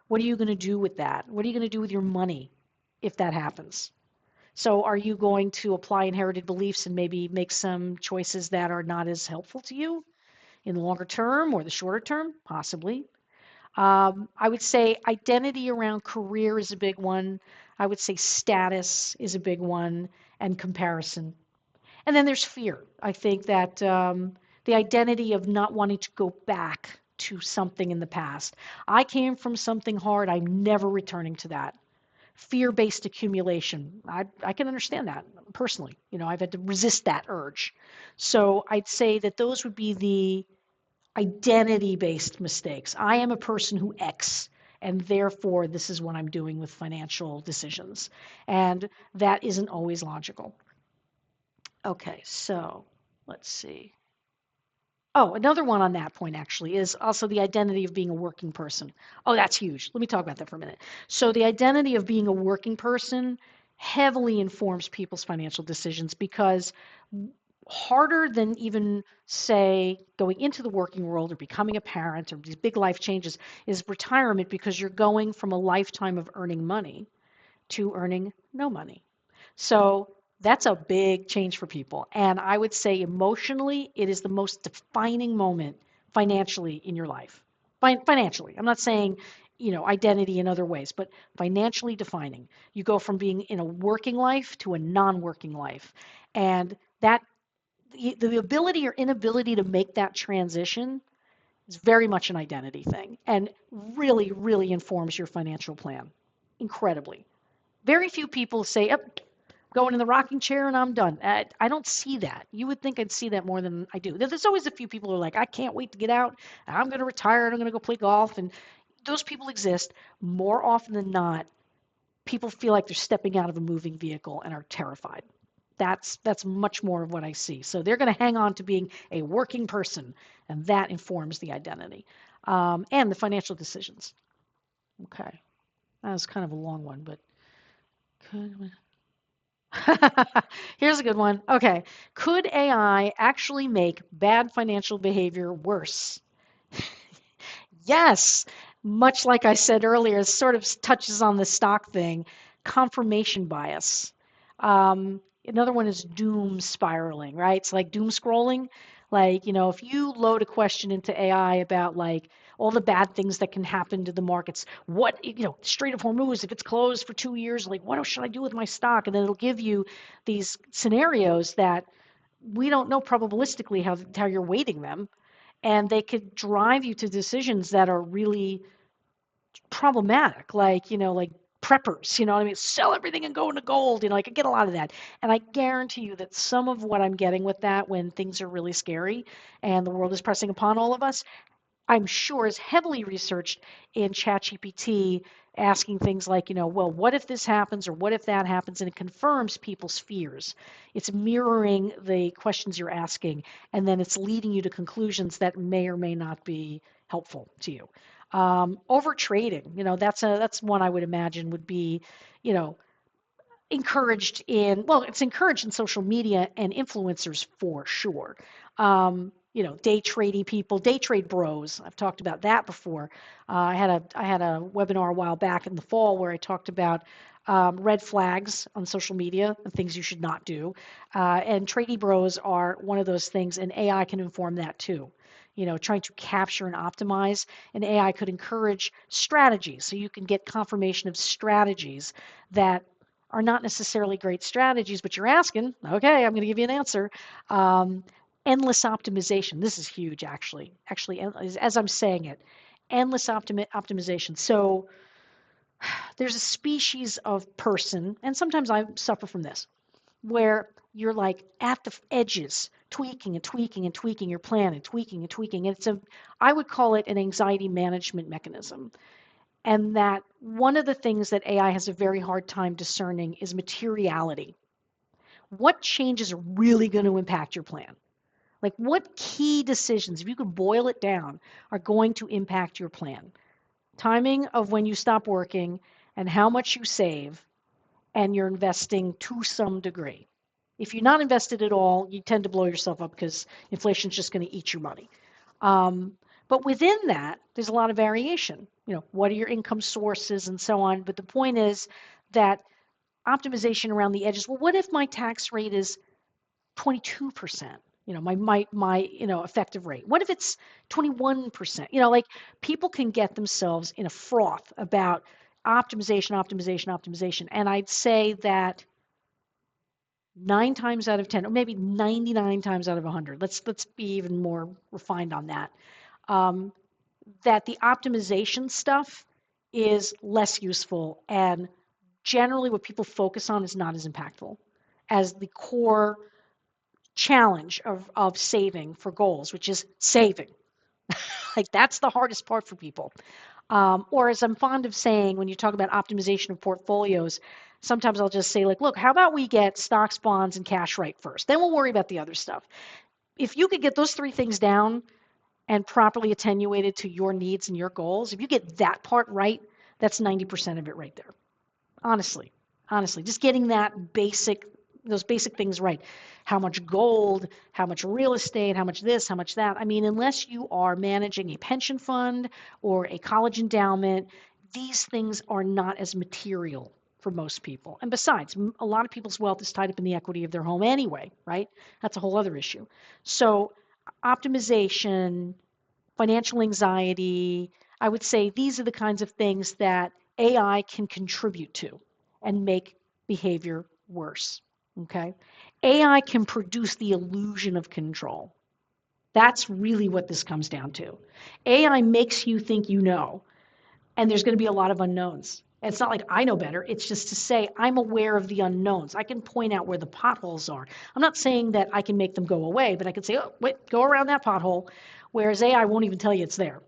What are you going to do with that? What are you going to do with your money if that happens? So are you going to apply inherited beliefs and maybe make some choices that are not as helpful to you in the longer term or the shorter term? Possibly. I would say identity around career is a big one. I would say status is a big one, and comparison. And then there's fear. I think that the identity of not wanting to go back to something in the past. I came from something hard. I'm never returning to that. Fear-based accumulation. I can understand that personally. I've had to resist that urge. So I'd say that those would be the identity-based mistakes. I am a person who X, and therefore this is what I'm doing with financial decisions. And that isn't always logical. Okay, so let's see. Oh, another one on that point actually is also the identity of being a working person. Oh, that's huge. Let me talk about that for a minute. So the identity of being a working person heavily informs people's financial decisions because harder than even say going into the working world or becoming a parent or these big life changes is retirement because you're going from a lifetime of earning money to earning no money. So that's a big change for people. And I would say emotionally, it is the most defining moment financially in your life. Financially, I'm not saying, identity in other ways, but financially defining. You go from being in a working life to a non-working life. And that the ability or inability to make that transition is very much an identity thing and really, really informs your financial plan. Incredibly. Very few people say, yep, going in the rocking chair and I'm done. I don't see that. You would think I'd see that more than I do. There's always a few people who are like, I can't wait to get out. I'm going to retire and I'm going to go play golf. And those people exist. More often than not, people feel like they're stepping out of a moving vehicle and are terrified. That's much more of what I see. So they're going to hang on to being a working person, and that informs the identity and the financial decisions. Okay, that was kind of a long one, but could here's a good one. Okay, could AI actually make bad financial behavior worse? Yes, much like I said earlier, it sort of touches on the stock thing, confirmation bias. Another one is doom spiraling, right? It's like doom scrolling. Like, if you load a question into AI about like all the bad things that can happen to the markets, Strait of Hormuz, if it's closed for 2 years, like what should I do with my stock? And then it'll give you these scenarios that we don't know probabilistically how you're weighting them, and they could drive you to decisions that are really problematic, like preppers, what I mean? Sell everything and go into gold, I could get a lot of that. And I guarantee you that some of what I'm getting with that when things are really scary and the world is pressing upon all of us, I'm sure is heavily researched in ChatGPT asking things like, well, what if this happens or what if that happens? And it confirms people's fears. It's mirroring the questions you're asking, and then it's leading you to conclusions that may or may not be helpful to you. Over trading, that's one I would imagine would be, you know, it's encouraged in social media and influencers for sure. Day trading people, day trade bros. I've talked about that before. I had a webinar a while back in the fall where I talked about red flags on social media and things you should not do. And trading bros are one of those things, and AI can inform that too. Trying to capture and optimize, and AI could encourage strategies. So you can get confirmation of strategies that are not necessarily great strategies, but you're asking, okay, I'm going to give you an answer. Um, Endless optimization. This is huge, actually. Actually, as I'm saying it, endless optimization. So there's a species of person, and sometimes I suffer from this, where you're like at the edges, tweaking and tweaking and tweaking your plan and tweaking and tweaking. And I would call it an anxiety management mechanism. And that one of the things that AI has a very hard time discerning is materiality. What changes are really going to impact your plan? Like what key decisions, if you could boil it down, are going to impact your plan? Timing of when you stop working and how much you save, and you're investing to some degree. If you're not invested at all, you tend to blow yourself up because inflation's just going to eat your money. Um, but within that, there's a lot of variation. What are your income sources and so on. But the point is that optimization around the edges. Well, what if my tax rate is 22%? My effective rate. What if it's 21%? Like people can get themselves in a froth about optimization. And I'd say that 9 times out of 10, or maybe 99 times out of 100, let's be even more refined on that, that the optimization stuff is less useful, and generally what people focus on is not as impactful as the core challenge of saving for goals, which is saving. Like that's the hardest part for people. Or as I'm fond of saying, when you talk about optimization of portfolios, sometimes I'll just say, like, look, how about we get stocks, bonds, and cash right first? Then we'll worry about the other stuff. If you could get those 3 things down and properly attenuated to your needs and your goals, if you get that part right, that's 90% of it right there. Honestly, just getting those basic things right. How much gold, how much real estate, how much this, how much that. I mean, unless you are managing a pension fund or a college endowment, these things are not as material for most people. And besides, a lot of people's wealth is tied up in the equity of their home anyway, right? That's a whole other issue. So optimization, financial anxiety, I would say these are the kinds of things that AI can contribute to and make behavior worse. Okay. AI can produce the illusion of control. That's really what this comes down to. AI makes you think you know, and there's going to be a lot of unknowns. And it's not like I know better. It's just to say I'm aware of the unknowns. I can point out where the potholes are. I'm not saying that I can make them go away, but I can say, oh, wait, go around that pothole, whereas AI won't even tell you it's there.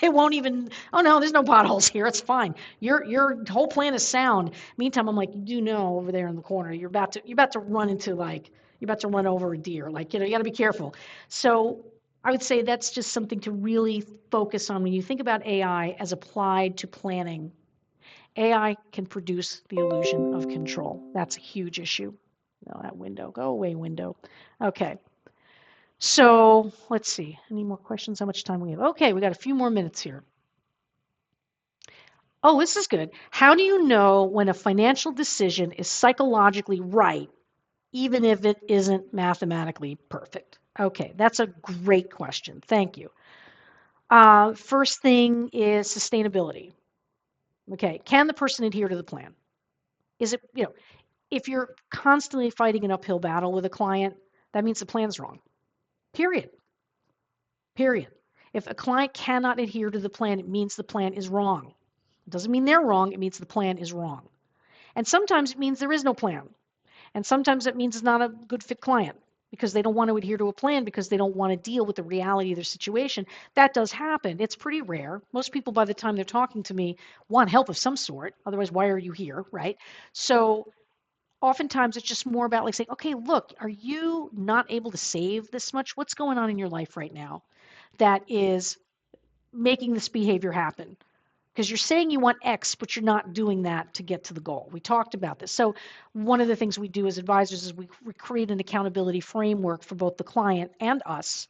It won't even, oh no, there's no potholes here. It's fine. Your whole plan is sound. Meantime, I'm like, you do know over there in the corner, you're about to run into you're about to run over a deer. Like, you got to be careful. So I would say that's just something to really focus on when you think about AI as applied to planning. AI can produce the illusion of control. That's a huge issue. No, that window, go away, window. Okay. So let's see. Any more questions? How much time we have? Okay, we got a few more minutes here. Oh, this is good. How do you know when a financial decision is psychologically right, even if it isn't mathematically perfect? Okay, that's a great question. Thank you. First thing is sustainability. Okay, can the person adhere to the plan? Is it, if you're constantly fighting an uphill battle with a client, that means the plan's wrong. Period. Period. If a client cannot adhere to the plan, it means the plan is wrong. It doesn't mean they're wrong, it means the plan is wrong. And sometimes it means there is no plan. And sometimes it means it's not a good fit client. because they don't want to adhere to a plan because they don't want to deal with the reality of their situation. That does happen. It's pretty rare. Most people, by the time they're talking to me, want help of some sort. Otherwise, why are you here, right? So oftentimes it's just more about like saying, okay, look, are you not able to save this much? What's going on in your life right now that is making this behavior happen? Because you're saying you want X, but you're not doing that to get to the goal. We talked about this. So one of the things we do as advisors is we create an accountability framework for both the client and us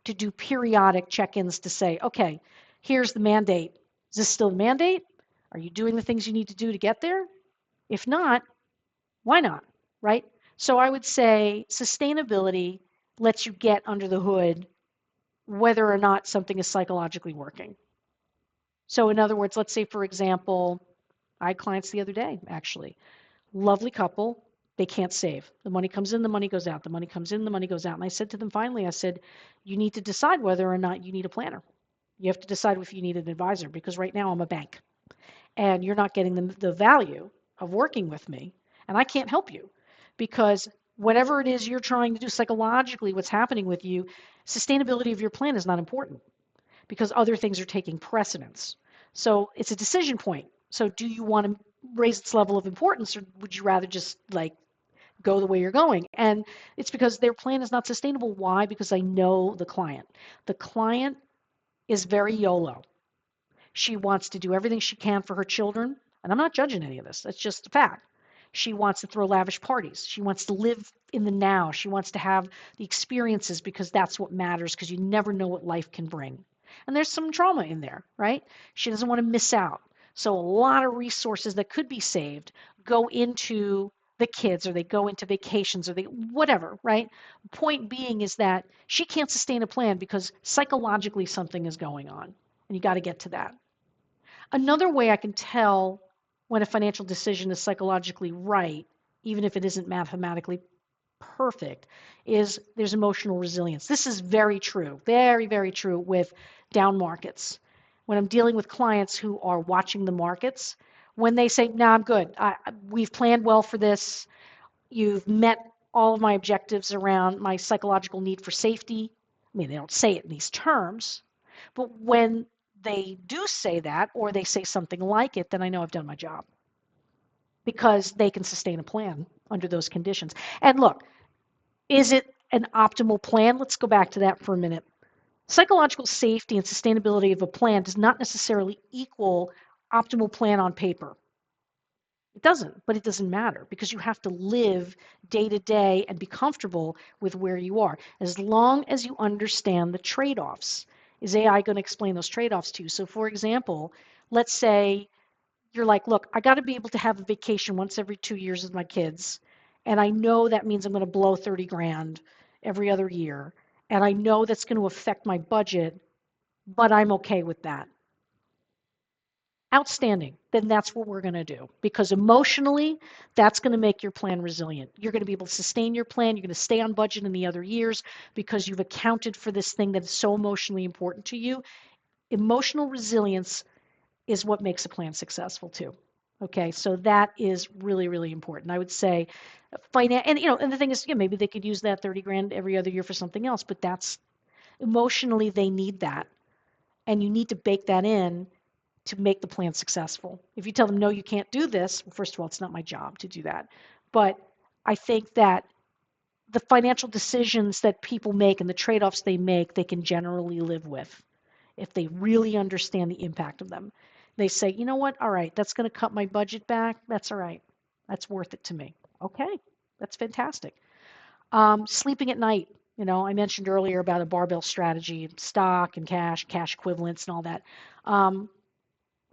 to do periodic check-ins to say, okay, here's the mandate. Is this still the mandate? Are you doing the things you need to do to get there? If not, why not? Right? So I would say sustainability lets you get under the hood whether or not something is psychologically working. So in other words, let's say, for example, I had clients the other day, actually. Lovely couple. They can't save. The money comes in, the money goes out. The money comes in, the money goes out. And I said to them finally, I said, you need to decide whether or not you need a planner. You have to decide if you need an advisor because right now I'm a bank and you're not getting the value of working with me. And I can't help you because whatever it is you're trying to do psychologically, what's happening with you, sustainability of your plan is not important because other things are taking precedence. So it's a decision point. So do you want to raise its level of importance or would you rather just like go the way you're going? And it's because their plan is not sustainable. Why? Because I know the client. The client is very YOLO. She wants to do everything she can for her children. And I'm not judging any of this. That's just a fact. She wants to throw lavish parties. She wants to live in the now. She wants to have the experiences because that's what matters because you never know what life can bring. And there's some trauma in there, right? She doesn't want to miss out. So a lot of resources that could be saved go into the kids or they go into vacations or they whatever, right? Point being is that she can't sustain a plan because psychologically something is going on. And you got to get to that. Another way I can tell when a financial decision is psychologically right, even if it isn't mathematically perfect, is there's emotional resilience. This is very true, very, very true with down markets. When I'm dealing with clients who are watching the markets, when they say, "No, I'm good. We've planned well for this. You've met all of my objectives around my psychological need for safety." I mean, they don't say it in these terms, but when they do say that or they say something like it, then I know I've done my job because they can sustain a plan under those conditions. And look, is it an optimal plan? Let's go back to that for a minute. Psychological safety and sustainability of a plan does not necessarily equal optimal plan on paper. It doesn't, but it doesn't matter because you have to live day to day and be comfortable with where you are. As long as you understand the trade-offs, is AI going to explain those trade-offs to you? So for example, let's say you're like, look, I got to be able to have a vacation once every 2 years with my kids. And I know that means I'm going to blow 30 grand every other year. And I know that's going to affect my budget, but I'm okay with that. Outstanding. Then that's what we're going to do because emotionally, that's going to make your plan resilient. You're going to be able to sustain your plan. You're going to stay on budget in the other years because you've accounted for this thing that is so emotionally important to you. Emotional resilience is what makes a plan successful too. Okay, so that is really, really important. I would say, and and the thing is, maybe they could use that 30 grand every other year for something else, but that's emotionally they need that, and you need to bake that in to make the plan successful. If you tell them, no, you can't do this, well, first of all, it's not my job to do that. But I think that the financial decisions that people make and the trade offs they make, they can generally live with if they really understand the impact of them. They say, you know what? All right, that's going to cut my budget back. That's all right. That's worth it to me. Okay, that's fantastic. Sleeping at night. I mentioned earlier about a barbell strategy, stock and cash equivalents, and all that. Um,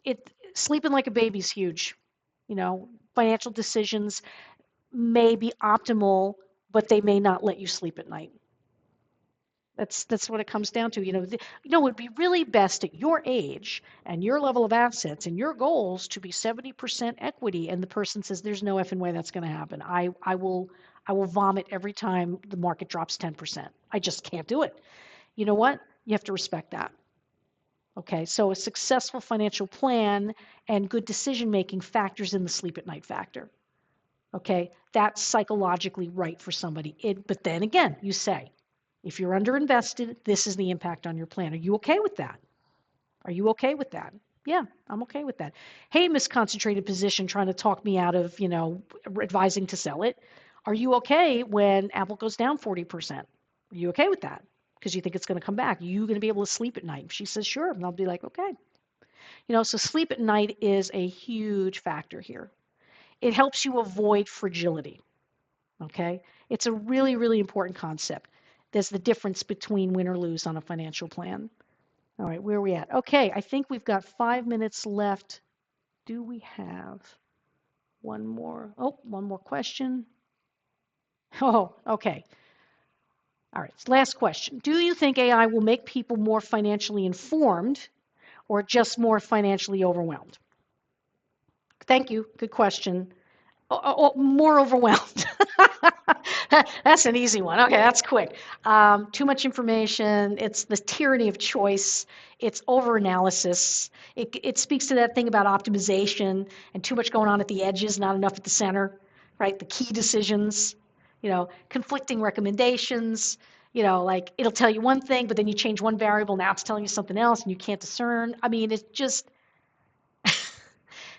it Sleeping like a baby is huge. Financial decisions may be optimal, but they may not let you sleep at night. That's what it comes down to. It would be really best at your age and your level of assets and your goals to be 70% equity. And the person says, "There's no effing way that's going to happen. I will vomit every time the market drops 10%. I just can't do it." You know what? You have to respect that. Okay, so a successful financial plan and good decision making factors in the sleep at night factor. Okay, that's psychologically right for somebody. But then again, you say, if you're underinvested, this is the impact on your plan. Are you okay with that? Are you okay with that? Yeah, I'm okay with that. Hey, misconcentrated position trying to talk me out of, advising to sell it. Are you okay when Apple goes down 40%? Are you okay with that? Because you think it's going to come back. Are you going to be able to sleep at night? She says, sure. And I'll be like, okay. So sleep at night is a huge factor here. It helps you avoid fragility. Okay. It's a really, really important concept. There's the difference between win or lose on a financial plan. All right, where are we at? Okay, I think we've got 5 minutes left. Do we have one more? Oh, one more question. Oh, okay. All right, last question. Do you think AI will make people more financially informed or just more financially overwhelmed? Thank you. Good question. More overwhelmed. That's an easy one. Okay, that's quick. Too much information. It's the tyranny of choice. It's overanalysis. It speaks to that thing about optimization and too much going on at the edges, not enough at the center, right? The key decisions, conflicting recommendations. Like it'll tell you one thing, but then you change one variable. Now it's telling you something else, and you can't discern. I mean, it's just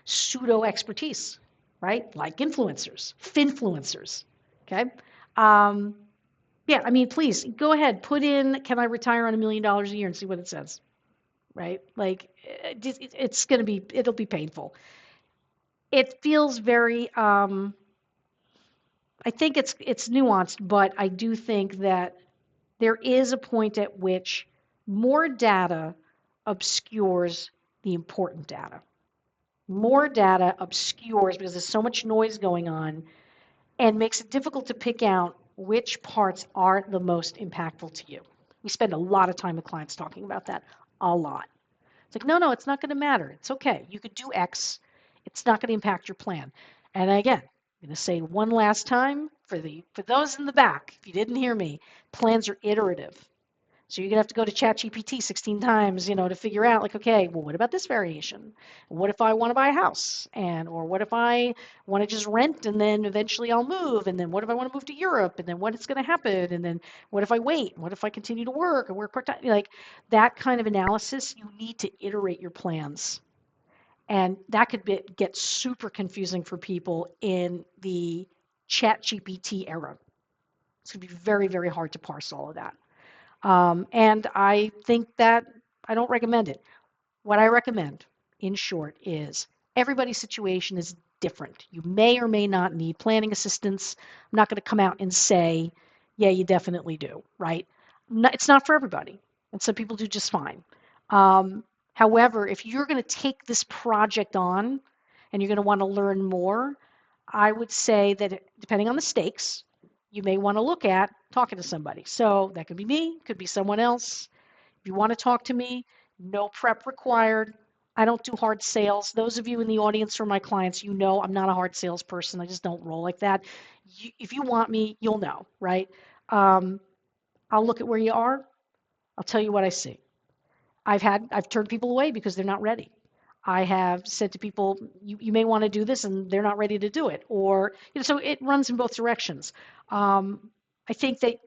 pseudo expertise, right? Like influencers, finfluencers. Okay. Um, yeah, I mean, please go ahead, put in, can I retire on $1 million a year and see what it says, right? Like, it's going to be, it'll be painful. It feels very, I think it's nuanced, but I do think that there is a point at which more data obscures the important data. More data obscures because there's so much noise going on and makes it difficult to pick out which parts are the most impactful to you. We spend a lot of time with clients talking about that, a lot. It's like, no, it's not going to matter. It's okay. You could do X. It's not going to impact your plan. And again, I'm going to say one last time for those in the back, if you didn't hear me, plans are iterative. So you're gonna have to go to ChatGPT 16 times, to figure out like, okay, well, what about this variation? What if I want to buy a house? Or what if I want to just rent and then eventually I'll move? And then what if I want to move to Europe? And then what is going to happen? And then what if I wait? What if I continue to work or work part-time? Like that kind of analysis, you need to iterate your plans. And that could get super confusing for people in the ChatGPT era. It's going to be very, very hard to parse all of that. And I think that I don't recommend it. What I recommend, in short, is everybody's situation is different. You may or may not need planning assistance. I'm not going to come out and say, yeah, you definitely do, right? It's not for everybody. And some people do just fine. However, if you're going to take this project on and you're going to want to learn more, I would say that depending on the stakes, you may want to look at talking to somebody. So that could be me, could be someone else. If you want to talk to me, no prep required. I don't do hard sales. Those of you in the audience who are my clients, I'm not a hard salesperson. I just don't roll like that. If you want me, you'll know, right? I'll look at where you are. I'll tell you what I see. I've turned people away because they're not ready. I have said to people, you may want to do this, and they're not ready to do it. Or, so it runs in both directions. I think that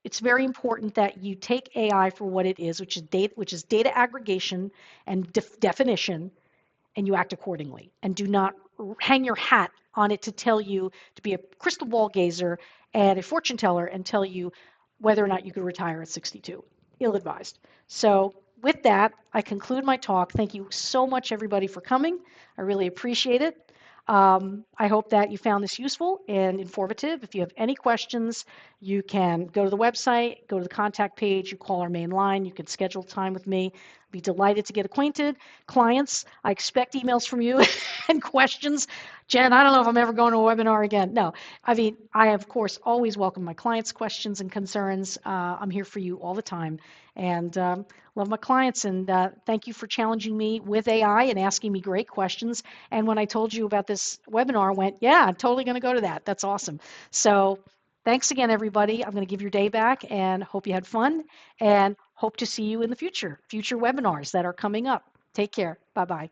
it's very important that you take AI for what it is, which is data aggregation and definition, and you act accordingly. And do not hang your hat on it to tell you to be a crystal ball gazer and a fortune teller and tell you whether or not you could retire at 62. Ill-advised. So with that, I conclude my talk. Thank you so much, everybody, for coming. I really appreciate it. I hope that you found this useful and informative. If you have any questions, you can go to the website, go to the contact page, you call our main line, you can schedule time with me. I'd be delighted to get acquainted. Clients, I expect emails from you and questions. Jen, I don't know if I'm ever going to a webinar again. No, I mean, I, of course, always welcome my clients' questions and concerns. I'm here for you all the time. And love my clients, and thank you for challenging me with AI and asking me great questions. And when I told you about this webinar, I went, yeah, I'm totally going to go to that. That's awesome. So thanks again, everybody. I'm going to give your day back and hope you had fun and hope to see you in the future webinars that are coming up. Take care. Bye-bye.